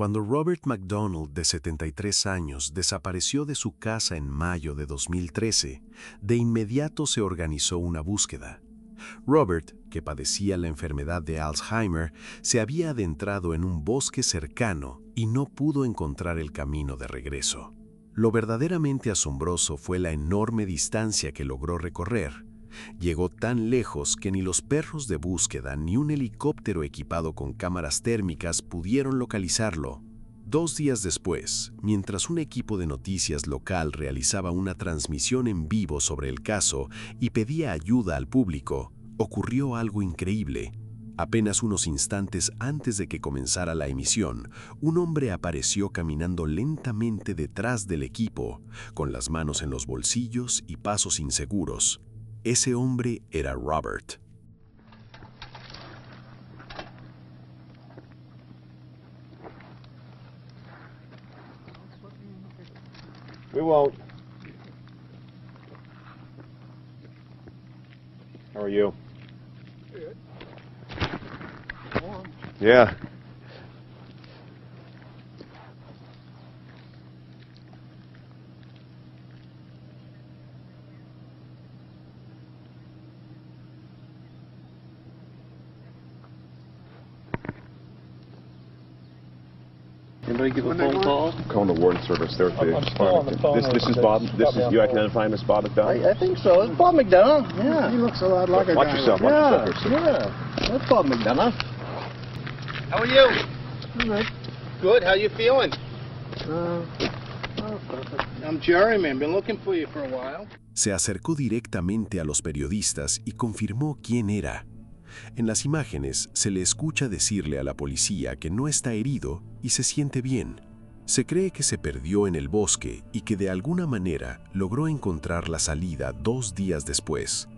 Cuando Robert McDonald, de 73 años, desapareció de su casa en mayo de 2013, de inmediato se organizó una búsqueda. Robert, que padecía la enfermedad de Alzheimer, se había adentrado en un bosque cercano y no pudo encontrar el camino de regreso. Lo verdaderamente asombroso fue la enorme distancia que logró recorrer. Llegó tan lejos que ni los perros de búsqueda ni un helicóptero equipado con cámaras térmicas pudieron localizarlo. 2 días después, mientras un equipo de noticias local realizaba una transmisión en vivo sobre el caso y pedía ayuda al público, ocurrió algo increíble. Apenas unos instantes antes de que comenzara la emisión, un hombre apareció caminando lentamente detrás del equipo, con las manos en los bolsillos y pasos inseguros. Ese hombre era Robert. We won't. How are you? Good. Warm. Yeah. Anybody give a phone call? I'm calling the warden service. They're at the I'm still on the phone. This is Bob. This is you. I can identify him as Bob McDonald. I think so. It's Bob McDonough. Yeah. He looks a lot like a Watch guy. yourself. Watch Yeah. yourself here, sir. Yeah. That's Bob McDonough. How are you? All right. Good. How you feeling? Perfect. I'm Jerry, man. Been looking for you for a while. Se acercó directamente a los periodistas y confirmó quién era. En las imágenes se le escucha decirle a la policía que no está herido y se siente bien. Se cree que se perdió en el bosque y que de alguna manera logró encontrar la salida 2 días después.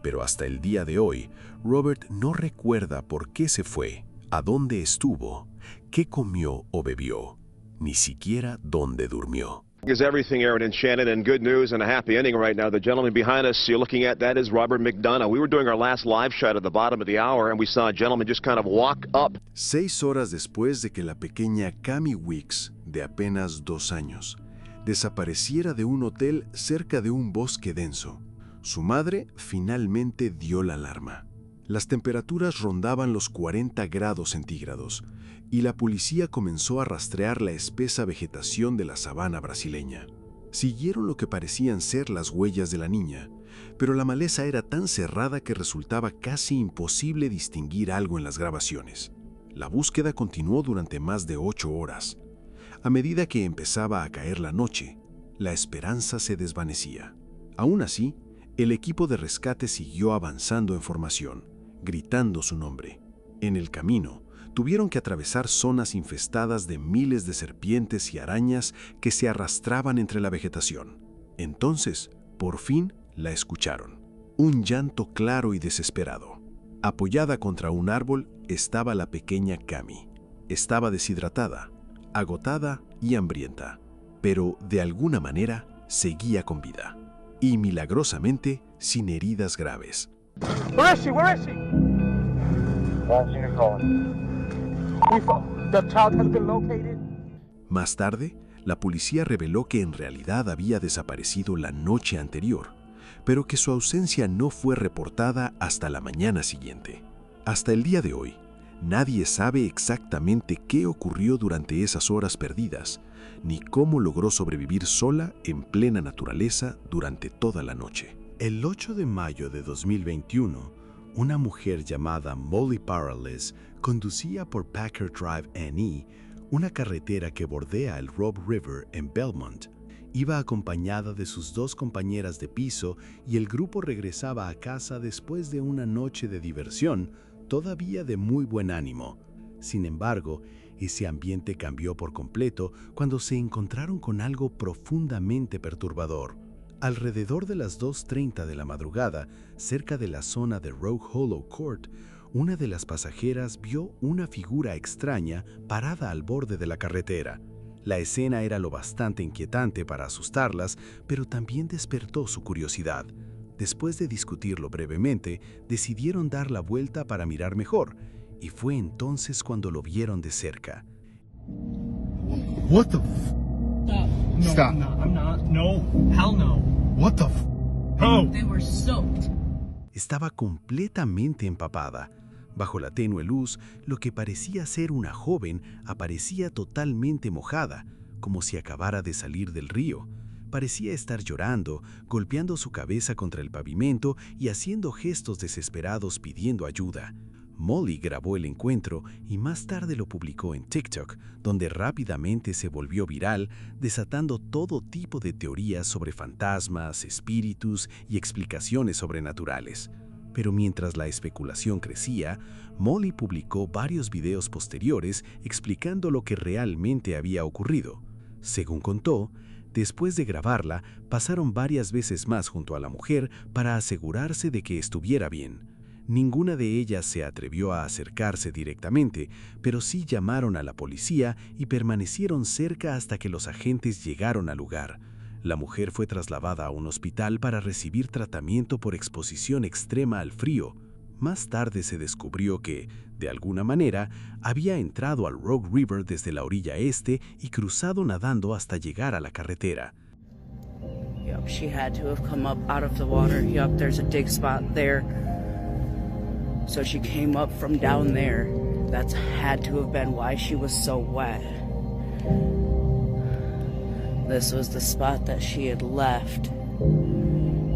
Pero hasta el día de hoy, Robert no recuerda por qué se fue, a dónde estuvo, qué comió o bebió, ni siquiera dónde durmió. Is everything, Aaron and Shannon, and good news and a happy ending right now. The gentleman behind us you're looking at, that is Robert McDonough. We were doing our last live shot at the bottom of the hour, and we saw a gentleman just kind of walk up. 6 horas después de que la pequeña Cami Weeks, de apenas 2 años, desapareciera de un hotel cerca de un bosque denso, su madre finalmente dio la alarma. Las temperaturas rondaban los 40 grados centígrados y la policía comenzó a rastrear la espesa vegetación de la sabana brasileña. Siguieron lo que parecían ser las huellas de la niña, pero la maleza era tan cerrada que resultaba casi imposible distinguir algo en las grabaciones. La búsqueda continuó durante más de 8 horas. A medida que empezaba a caer la noche, la esperanza se desvanecía. Aún así, el equipo de rescate siguió avanzando en formación, gritando su nombre. En el camino, tuvieron que atravesar zonas infestadas de miles de serpientes y arañas que se arrastraban entre la vegetación. Entonces, por fin, la escucharon. Un llanto claro y desesperado. Apoyada contra un árbol estaba la pequeña Cami. Estaba deshidratada, agotada y hambrienta, pero de alguna manera seguía con vida. Y milagrosamente sin heridas graves. Where is she? Where is she? The child has been located. Más tarde, la policía reveló que en realidad había desaparecido la noche anterior, pero que su ausencia no fue reportada hasta la mañana siguiente. Hasta el día de hoy, nadie sabe exactamente qué ocurrió durante esas horas perdidas, ni cómo logró sobrevivir sola en plena naturaleza durante toda la noche. El 8 de mayo de 2021, una mujer llamada Molly Parales conducía por Packer Drive NE, una carretera que bordea el Robb River en Belmont. Iba acompañada de sus 2 compañeras de piso y el grupo regresaba a casa después de una noche de diversión, todavía de muy buen ánimo. Sin embargo, ese ambiente cambió por completo cuando se encontraron con algo profundamente perturbador. Alrededor de las 2:30 de la madrugada, cerca de la zona de Rogue Hollow Court, una de las pasajeras vio una figura extraña parada al borde de la carretera. La escena era lo bastante inquietante para asustarlas, pero también despertó su curiosidad. Después de discutirlo brevemente, decidieron dar la vuelta para mirar mejor, y fue entonces cuando lo vieron de cerca. What the Stop. No, Stop. I'm not. No. Hell no. What the Oh. They were soaked. Estaba completamente empapada. Bajo la tenue luz, lo que parecía ser una joven aparecía totalmente mojada, como si acabara de salir del río. Parecía estar llorando, golpeando su cabeza contra el pavimento y haciendo gestos desesperados pidiendo ayuda. Molly grabó el encuentro y más tarde lo publicó en TikTok, donde rápidamente se volvió viral, desatando todo tipo de teorías sobre fantasmas, espíritus y explicaciones sobrenaturales. Pero mientras la especulación crecía, Molly publicó varios videos posteriores explicando lo que realmente había ocurrido. Según contó, después de grabarla, pasaron varias veces más junto a la mujer para asegurarse de que estuviera bien. Ninguna de ellas se atrevió a acercarse directamente, pero sí llamaron a la policía y permanecieron cerca hasta que los agentes llegaron al lugar. La mujer fue trasladada a un hospital para recibir tratamiento por exposición extrema al frío. Más tarde se descubrió que, de alguna manera, había entrado al Rogue River desde la orilla este y cruzado nadando hasta llegar a la carretera. Yep, she had to have come up out of the water. Yep, there's a dig spot there. So she came up from down there. That's had to have been why she was so wet. This was the spot that she had left.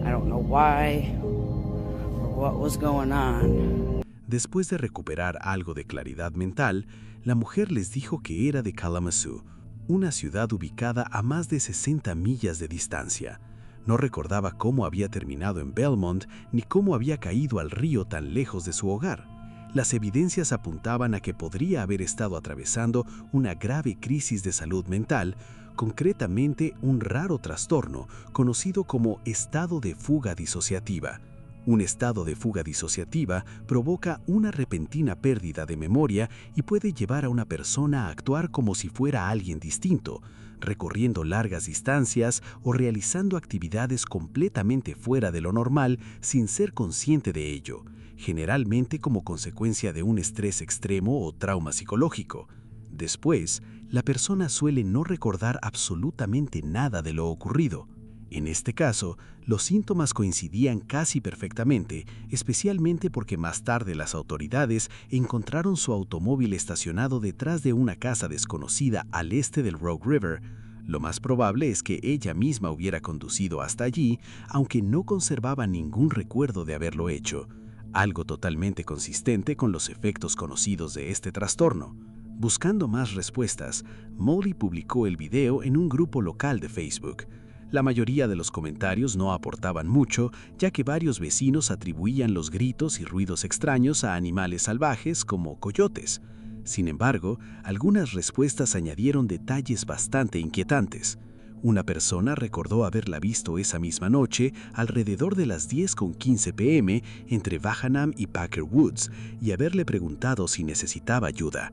I don't know why or what was going on. Después de recuperar algo de claridad mental, la mujer les dijo que era de Kalamazoo, una ciudad ubicada a más de 60 millas de distancia. No recordaba cómo había terminado en Belmont ni cómo había caído al río tan lejos de su hogar. Las evidencias apuntaban a que podría haber estado atravesando una grave crisis de salud mental, concretamente un raro trastorno conocido como estado de fuga disociativa. Un estado de fuga disociativa provoca una repentina pérdida de memoria y puede llevar a una persona a actuar como si fuera alguien distinto, recorriendo largas distancias o realizando actividades completamente fuera de lo normal sin ser consciente de ello, generalmente como consecuencia de un estrés extremo o trauma psicológico. Después, la persona suele no recordar absolutamente nada de lo ocurrido. En este caso, los síntomas coincidían casi perfectamente, especialmente porque más tarde las autoridades encontraron su automóvil estacionado detrás de una casa desconocida al este del Rogue River. Lo más probable es que ella misma hubiera conducido hasta allí, aunque no conservaba ningún recuerdo de haberlo hecho, algo totalmente consistente con los efectos conocidos de este trastorno. Buscando más respuestas, Molly publicó el video en un grupo local de Facebook. La mayoría de los comentarios no aportaban mucho, ya que varios vecinos atribuían los gritos y ruidos extraños a animales salvajes como coyotes. Sin embargo, algunas respuestas añadieron detalles bastante inquietantes. Una persona recordó haberla visto esa misma noche alrededor de las 10:15 p.m. entre Vahanam y Packer Woods y haberle preguntado si necesitaba ayuda,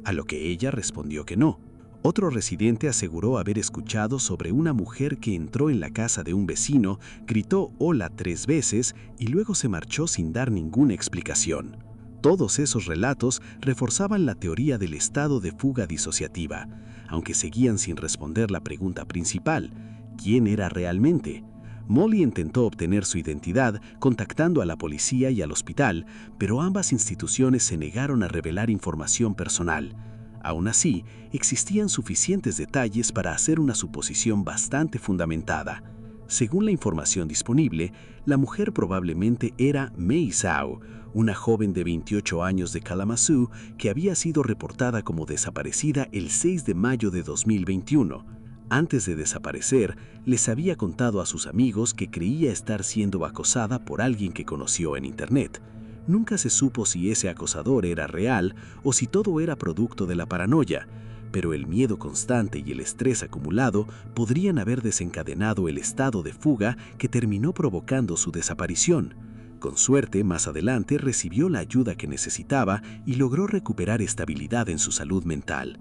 a lo que ella respondió que no. Otro residente aseguró haber escuchado sobre una mujer que entró en la casa de un vecino, gritó hola 3 veces y luego se marchó sin dar ninguna explicación. Todos esos relatos reforzaban la teoría del estado de fuga disociativa, aunque seguían sin responder la pregunta principal: ¿quién era realmente? Molly intentó obtener su identidad contactando a la policía y al hospital, pero ambas instituciones se negaron a revelar información personal. Aún así, existían suficientes detalles para hacer una suposición bastante fundamentada. Según la información disponible, la mujer probablemente era May Zhao, una joven de 28 años de Kalamazoo que había sido reportada como desaparecida el 6 de mayo de 2021. Antes de desaparecer, les había contado a sus amigos que creía estar siendo acosada por alguien que conoció en Internet. Nunca se supo si ese acosador era real o si todo era producto de la paranoia, pero el miedo constante y el estrés acumulado podrían haber desencadenado el estado de fuga que terminó provocando su desaparición. Con suerte, más adelante recibió la ayuda que necesitaba y logró recuperar estabilidad en su salud mental.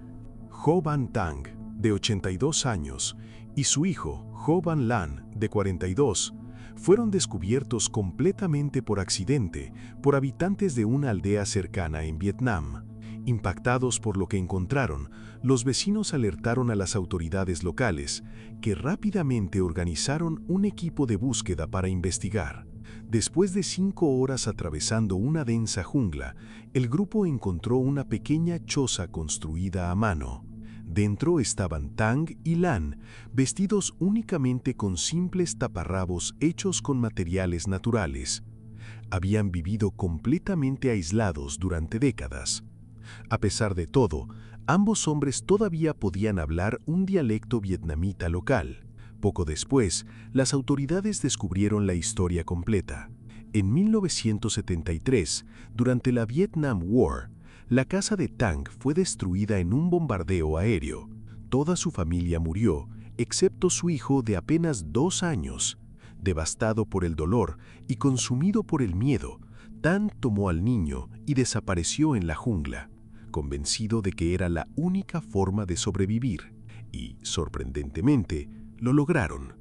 Ho Van Tang, de 82 años, y su hijo, Ho Van Lan, de 42, fueron descubiertos completamente por accidente por habitantes de una aldea cercana en Vietnam. Impactados por lo que encontraron, los vecinos alertaron a las autoridades locales, que rápidamente organizaron un equipo de búsqueda para investigar. Después de 5 horas atravesando una densa jungla, el grupo encontró una pequeña choza construida a mano. Dentro estaban Tang y Lan, vestidos únicamente con simples taparrabos hechos con materiales naturales. Habían vivido completamente aislados durante décadas. A pesar de todo, ambos hombres todavía podían hablar un dialecto vietnamita local. Poco después, las autoridades descubrieron la historia completa. En 1973, durante la Vietnam War, la casa de Tang fue destruida en un bombardeo aéreo. Toda su familia murió, excepto su hijo de apenas 2 años. Devastado por el dolor y consumido por el miedo, Tang tomó al niño y desapareció en la jungla, convencido de que era la única forma de sobrevivir. Y, sorprendentemente, lo lograron.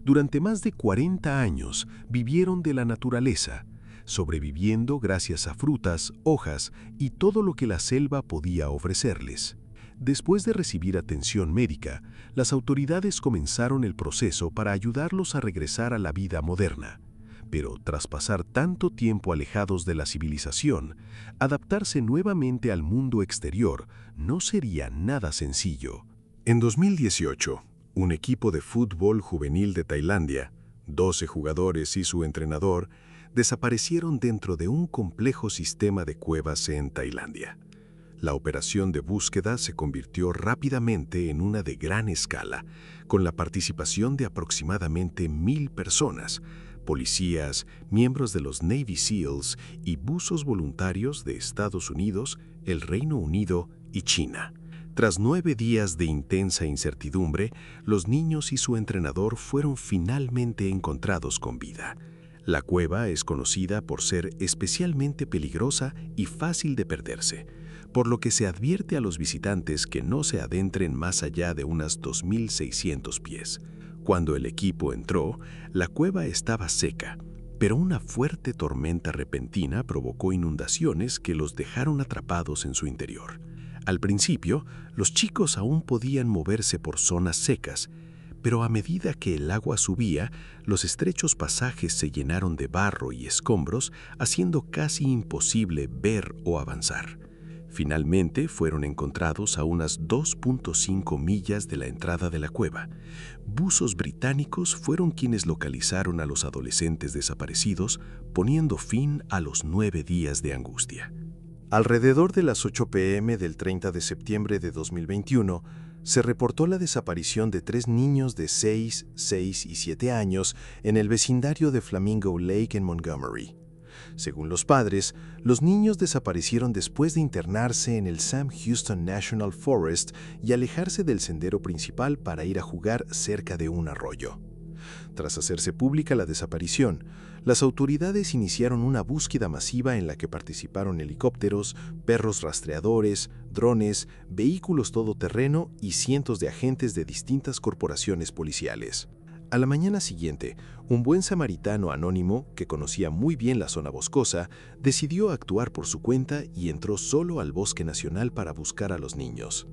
Durante más de 40 años vivieron de la naturaleza, sobreviviendo gracias a frutas, hojas y todo lo que la selva podía ofrecerles. Después de recibir atención médica, las autoridades comenzaron el proceso para ayudarlos a regresar a la vida moderna. Pero tras pasar tanto tiempo alejados de la civilización, adaptarse nuevamente al mundo exterior no sería nada sencillo. En 2018, un equipo de fútbol juvenil de Tailandia, 12 jugadores y su entrenador, desaparecieron dentro de un complejo sistema de cuevas en Tailandia. La operación de búsqueda se convirtió rápidamente en una de gran escala, con la participación de aproximadamente 1000 personas, policías, miembros de los Navy SEALs y buzos voluntarios de Estados Unidos, el Reino Unido y China. Tras 9 días de intensa incertidumbre, los niños y su entrenador fueron finalmente encontrados con vida. La cueva es conocida por ser especialmente peligrosa y fácil de perderse, por lo que se advierte a los visitantes que no se adentren más allá de unas 2.600 pies. Cuando el equipo entró, la cueva estaba seca, pero una fuerte tormenta repentina provocó inundaciones que los dejaron atrapados en su interior. Al principio, los chicos aún podían moverse por zonas secas, pero a medida que el agua subía, los estrechos pasajes se llenaron de barro y escombros, haciendo casi imposible ver o avanzar. Finalmente fueron encontrados a unas 2.5 millas de la entrada de la cueva. Buzos británicos fueron quienes localizaron a los adolescentes desaparecidos, poniendo fin a los 9 días de angustia. Alrededor de las 8 p.m. del 30 de septiembre de 2021, se reportó la desaparición de 3 niños de 6, 6 y 7 años en el vecindario de Flamingo Lake en Montgomery. Según los padres, los niños desaparecieron después de internarse en el Sam Houston National Forest y alejarse del sendero principal para ir a jugar cerca de un arroyo. Tras hacerse pública la desaparición, las autoridades iniciaron una búsqueda masiva en la que participaron helicópteros, perros rastreadores, drones, vehículos todoterreno y cientos de agentes de distintas corporaciones policiales. A la mañana siguiente, un buen samaritano anónimo, que conocía muy bien la zona boscosa, decidió actuar por su cuenta y entró solo al Bosque Nacional para buscar a los niños.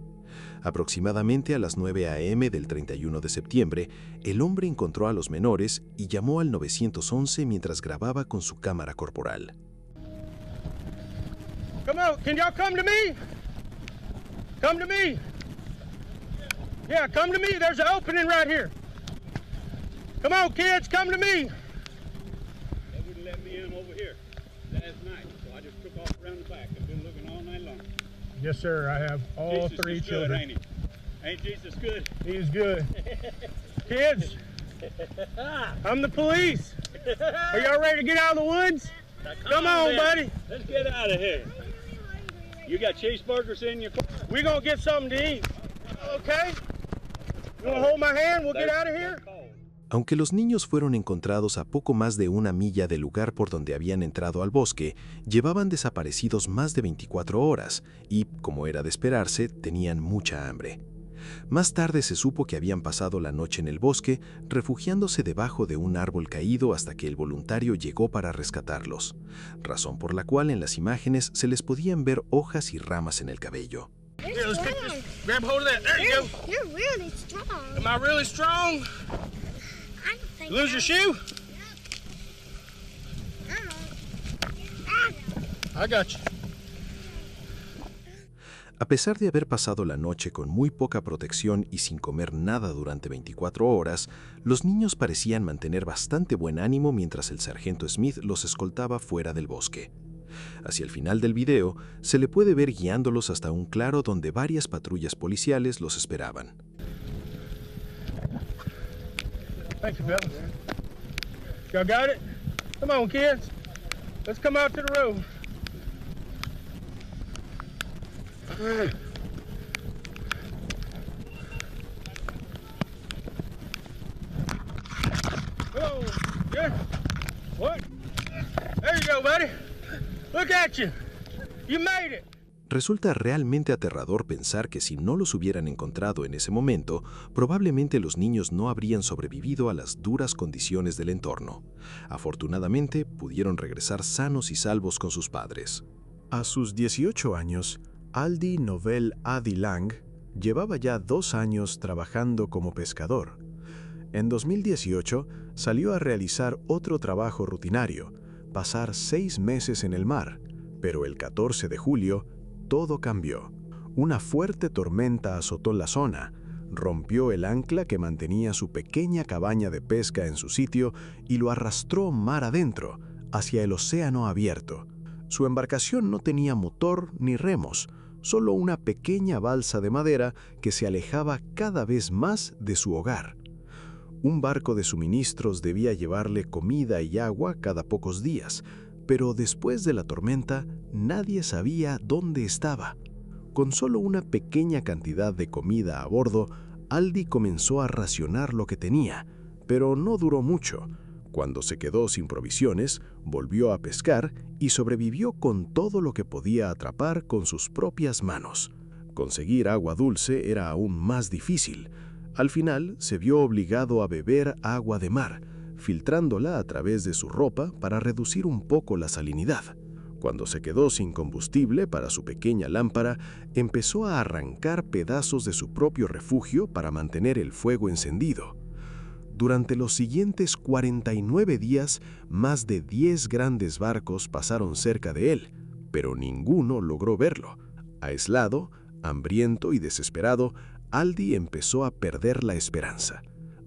Aproximadamente a las 9 a.m. del 31 de septiembre, el hombre encontró a los menores y llamó al 911 mientras grababa con su cámara corporal. Come on, can y'all come to me? Come to me. Yeah, come to me. There's an opening right here. Come on, kids, come to me. They wouldn't let me in over here last night, so I just took off around the back. I've been looking all night long. Yes, sir. I have all Jesus 3 is children. good, ain't he? Ain't Jesus good? He's good. Kids, I'm the police. Are y'all ready to get out of the woods? Now, Come on, then. buddy. Let's get out of here. You got cheeseburgers in your car? We're going to get something to eat. Okay? You want to hold my hand? We'll get out of here. Aunque los niños fueron encontrados a poco más de 1 milla del lugar por donde habían entrado al bosque, llevaban desaparecidos más de 24 horas y, como era de esperarse, tenían mucha hambre. Más tarde se supo que habían pasado la noche en el bosque, refugiándose debajo de un árbol caído hasta que el voluntario llegó para rescatarlos, razón por la cual en las imágenes se les podían ver hojas y ramas en el cabello. Here, let's pick this. Grab hold of that. There you go. You're really strong. Am I really strong? I don't think Lose your shoe? I got you. A pesar de haber pasado la noche con muy poca protección y sin comer nada durante 24 horas, los niños parecían mantener bastante buen ánimo mientras el sargento Smith los escoltaba fuera del bosque. Hacia el final del video, se le puede ver guiándolos hasta un claro donde varias patrullas policiales los esperaban. Thank you, fellas. Y'all got it? Come on, kids. Let's come out to the road. Whoa, yeah. What? There you go, buddy. Look at you. You made it. Resulta realmente aterrador pensar que si no los hubieran encontrado en ese momento, probablemente los niños no habrían sobrevivido a las duras condiciones del entorno. Afortunadamente, pudieron regresar sanos y salvos con sus padres. A sus 18 años, Aldi Novell Adi Lang llevaba ya 2 años trabajando como pescador. En 2018 salió a realizar otro trabajo rutinario, pasar 6 meses en el mar, pero el 14 de julio todo cambió. Una fuerte tormenta azotó la zona, rompió el ancla que mantenía su pequeña cabaña de pesca en su sitio y lo arrastró mar adentro, hacia el océano abierto. Su embarcación no tenía motor ni remos, solo una pequeña balsa de madera que se alejaba cada vez más de su hogar. Un barco de suministros debía llevarle comida y agua cada pocos días, pero después de la tormenta nadie sabía dónde estaba. Con solo una pequeña cantidad de comida a bordo, Aldi comenzó a racionar lo que tenía, pero no duró mucho. Cuando se quedó sin provisiones, volvió a pescar y sobrevivió con todo lo que podía atrapar con sus propias manos. Conseguir agua dulce era aún más difícil. Al final, se vio obligado a beber agua de mar, filtrándola a través de su ropa para reducir un poco la salinidad. Cuando se quedó sin combustible para su pequeña lámpara, empezó a arrancar pedazos de su propio refugio para mantener el fuego encendido. Durante los siguientes 49 días, más de 10 grandes barcos pasaron cerca de él, pero ninguno logró verlo. Aislado, hambriento y desesperado, Aldi empezó a perder la esperanza.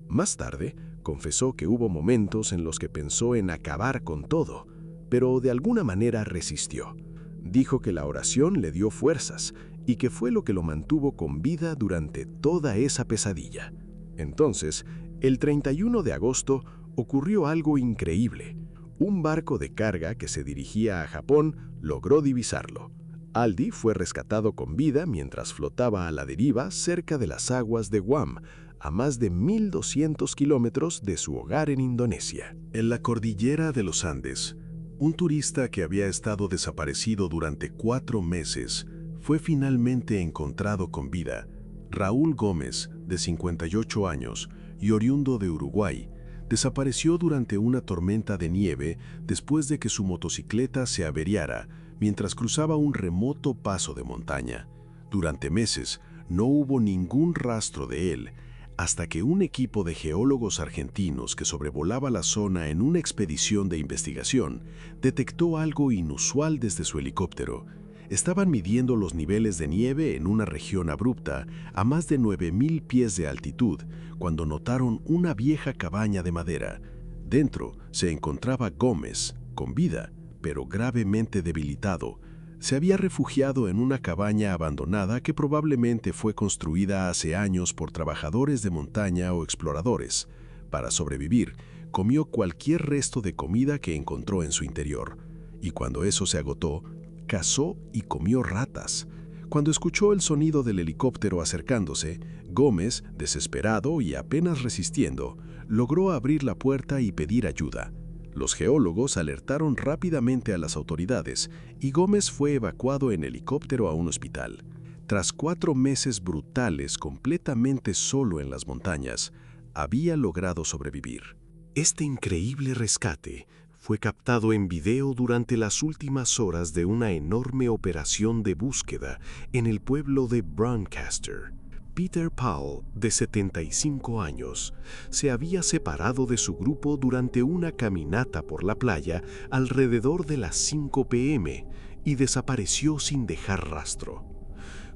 Más tarde, confesó que hubo momentos en los que pensó en acabar con todo, pero de alguna manera resistió. Dijo que la oración le dio fuerzas y que fue lo que lo mantuvo con vida durante toda esa pesadilla. Entonces, el 31 de agosto ocurrió algo increíble. Un barco de carga que se dirigía a Japón logró divisarlo. Aldi fue rescatado con vida mientras flotaba a la deriva cerca de las aguas de Guam, a más de 1.200 kilómetros de su hogar en Indonesia. En la cordillera de los Andes, un turista que había estado desaparecido durante 4 meses fue finalmente encontrado con vida. Raúl Gómez, de 58 años y oriundo de Uruguay, desapareció durante una tormenta de nieve después de que su motocicleta se averiara mientras cruzaba un remoto paso de montaña. Durante meses no hubo ningún rastro de él, hasta que un equipo de geólogos argentinos que sobrevolaba la zona en una expedición de investigación detectó algo inusual desde su helicóptero. Estaban midiendo los niveles de nieve en una región abrupta a más de 9.000 pies de altitud cuando notaron una vieja cabaña de madera. Dentro se encontraba Gómez, con vida, pero gravemente debilitado. Se había refugiado en una cabaña abandonada que probablemente fue construida hace años por trabajadores de montaña o exploradores. Para sobrevivir, comió cualquier resto de comida que encontró en su interior. Y cuando eso se agotó, cazó y comió ratas. Cuando escuchó el sonido del helicóptero acercándose, Gómez, desesperado y apenas resistiendo, logró abrir la puerta y pedir ayuda. Los geólogos alertaron rápidamente a las autoridades y Gómez fue evacuado en helicóptero a un hospital. Tras 4 meses brutales completamente solo en las montañas, había logrado sobrevivir. Este increíble rescate fue captado en video durante las últimas horas de una enorme operación de búsqueda en el pueblo de Brancaster. Peter Powell, de 75 años, se había separado de su grupo durante una caminata por la playa alrededor de las 5 p.m. y desapareció sin dejar rastro.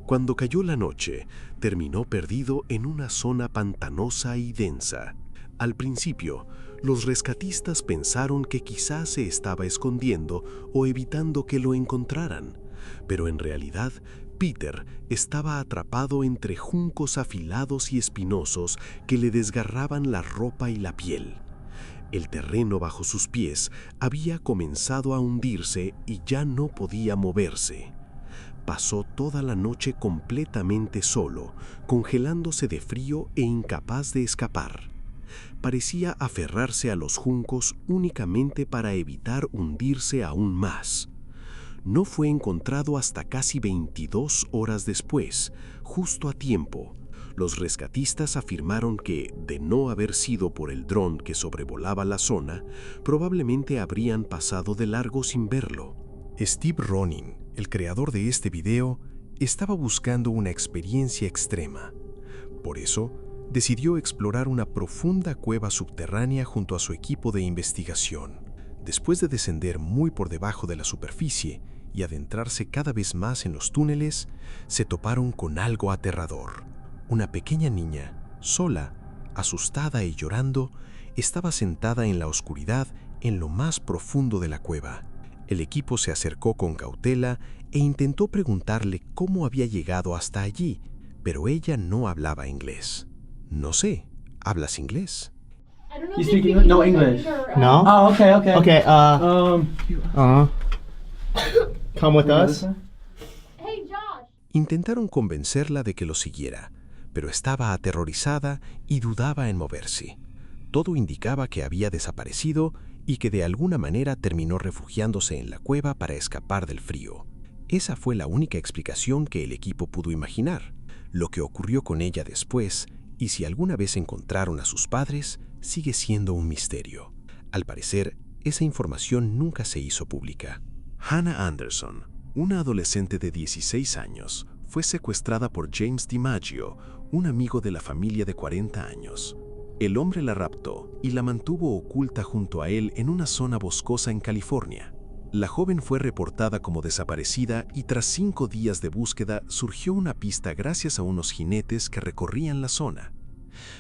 Cuando cayó la noche, terminó perdido en una zona pantanosa y densa. Al principio, los rescatistas pensaron que quizás se estaba escondiendo o evitando que lo encontraran, pero en realidad Peter estaba atrapado entre juncos afilados y espinosos que le desgarraban la ropa y la piel. El terreno bajo sus pies había comenzado a hundirse y ya no podía moverse. Pasó toda la noche completamente solo, congelándose de frío e incapaz de escapar. Parecía aferrarse a los juncos únicamente para evitar hundirse aún más. No fue encontrado hasta casi 22 horas después, justo a tiempo. Los rescatistas afirmaron que, de no haber sido por el dron que sobrevolaba la zona, probablemente habrían pasado de largo sin verlo. Steve Ronin, el creador de este video, estaba buscando una experiencia extrema. Por eso, decidió explorar una profunda cueva subterránea junto a su equipo de investigación. Después de descender muy por debajo de la superficie y adentrarse cada vez más en los túneles, se toparon con algo aterrador. Una pequeña niña, sola, asustada y llorando, estaba sentada en la oscuridad en lo más profundo de la cueva. El equipo se acercó con cautela e intentó preguntarle cómo había llegado hasta allí, pero ella no hablaba inglés. No sé, ¿hablas inglés? You speak English? No English. No? Oh, okay, okay. Okay, come with us. Intentaron convencerla de que lo siguiera, pero estaba aterrorizada y dudaba en moverse. Todo indicaba que había desaparecido y que de alguna manera terminó refugiándose en la cueva para escapar del frío. Esa fue la única explicación que el equipo pudo imaginar. Lo que ocurrió con ella después, y si alguna vez encontraron a sus padres, sigue siendo un misterio. Al parecer, esa información nunca se hizo pública. Hannah Anderson, una adolescente de 16 años, fue secuestrada por James DiMaggio, un amigo de la familia de 40 años. El hombre la raptó y la mantuvo oculta junto a él en una zona boscosa en California. La joven fue reportada como desaparecida y tras 5 días de búsqueda surgió una pista gracias a unos jinetes que recorrían la zona.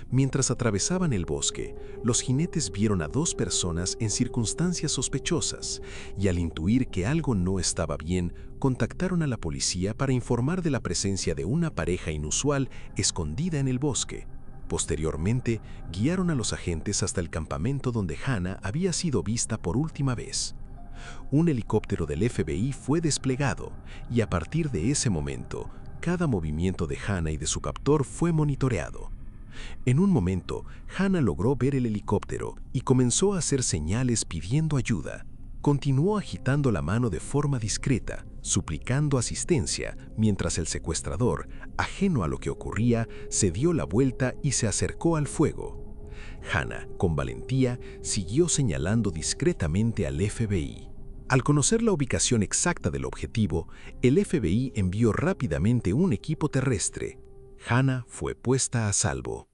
Mientras atravesaban el bosque, los jinetes vieron a 2 personas en circunstancias sospechosas y al intuir que algo no estaba bien, contactaron a la policía para informar de la presencia de una pareja inusual escondida en el bosque. Posteriormente, guiaron a los agentes hasta el campamento donde Hannah había sido vista por última vez. Un helicóptero del FBI fue desplegado y a partir de ese momento, cada movimiento de Hannah y de su captor fue monitoreado. En un momento, Hannah logró ver el helicóptero y comenzó a hacer señales pidiendo ayuda. Continuó agitando la mano de forma discreta, suplicando asistencia, mientras el secuestrador, ajeno a lo que ocurría, se dio la vuelta y se acercó al fuego. Hannah, con valentía, siguió señalando discretamente al FBI. Al conocer la ubicación exacta del objetivo, el FBI envió rápidamente un equipo terrestre. Hannah fue puesta a salvo.